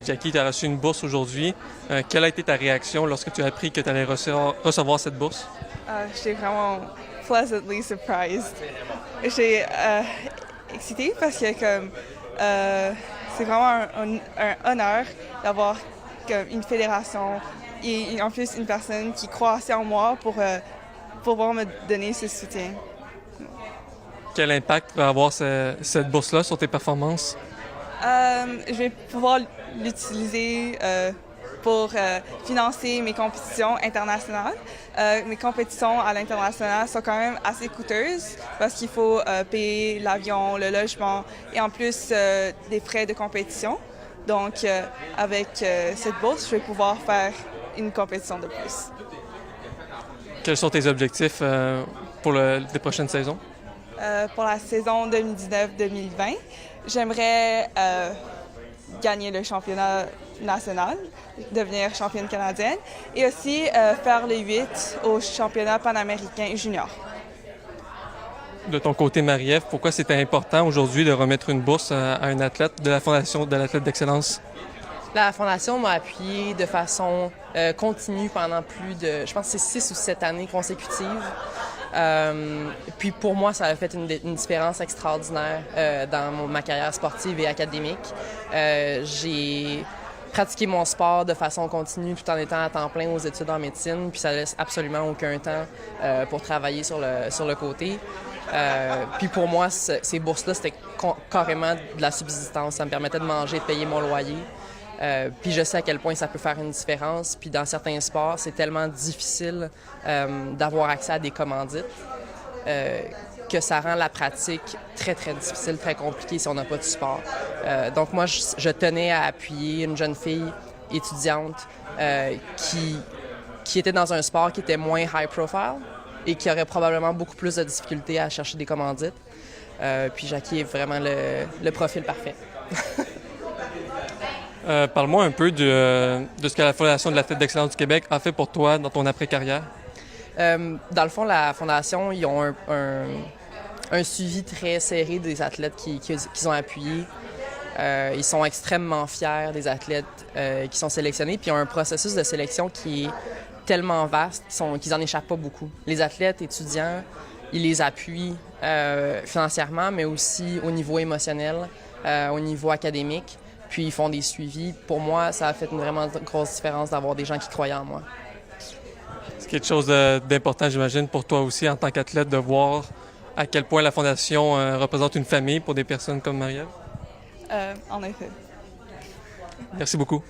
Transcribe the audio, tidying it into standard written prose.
Jackie, tu as reçu une bourse aujourd'hui. Quelle a été ta réaction lorsque tu as appris que tu allais recevoir cette bourse? J'étais vraiment pleasantly surprised. J'étais excitée parce que c'est vraiment un honneur d'avoir comme, une fédération et en plus une personne qui croit assez en moi pour pouvoir me donner ce soutien. Quel impact va avoir cette bourse-là sur tes performances? Je vais pouvoir l'utiliser pour financer mes compétitions internationales. Mes compétitions à l'international sont quand même assez coûteuses parce qu'il faut payer l'avion, le logement et en plus des frais de compétition. Donc, avec cette bourse, je vais pouvoir faire une compétition de plus. Quels sont tes objectifs pour les prochaines saisons? Pour la saison 2019-2020, j'aimerais gagner le championnat national, devenir championne canadienne et aussi faire les 8 au championnat panaméricain junior. De ton côté, Marie-Ève, pourquoi c'était important aujourd'hui de remettre une bourse à un athlète de la Fondation de l'athlète d'excellence? La Fondation m'a appuyée de façon continue pendant plus de, je pense que c'est 6 ou 7 années consécutives. Puis pour moi, ça a fait une différence extraordinaire dans ma carrière sportive et académique. J'ai pratiqué mon sport de façon continue tout en étant à temps plein aux études en médecine, puis ça laisse absolument aucun temps pour travailler sur le côté. Puis pour moi, ces bourses-là, c'était carrément de la subsistance. Ça me permettait de manger, de payer mon loyer. Puis je sais à quel point ça peut faire une différence. Puis dans certains sports, c'est tellement difficile d'avoir accès à des commandites que ça rend la pratique très, très difficile, très compliquée si on n'a pas de support. Donc moi, je tenais à appuyer une jeune fille étudiante qui était dans un sport qui était moins high profile et qui aurait probablement beaucoup plus de difficultés à chercher des commandites. Puis Jackie est vraiment le profil parfait. Parle-moi un peu de ce que la Fondation de l'athlète d'excellence du Québec a fait pour toi dans ton après-carrière. Dans le fond, la Fondation, ils ont un suivi très serré des athlètes qu'ils ont appuyés. Ils sont extrêmement fiers des athlètes qui sont sélectionnés, puis ils ont un processus de sélection qui est tellement vaste qu'ils n'en échappent pas beaucoup. Les athlètes étudiants, ils les appuient financièrement, mais aussi au niveau émotionnel, au niveau académique. Puis ils font des suivis. Pour moi, ça a fait une vraiment grosse différence d'avoir des gens qui croyaient en moi. C'est quelque chose d'important, j'imagine, pour toi aussi en tant qu'athlète, de voir à quel point la Fondation représente une famille pour des personnes comme Marie-Ève. En effet. Merci beaucoup.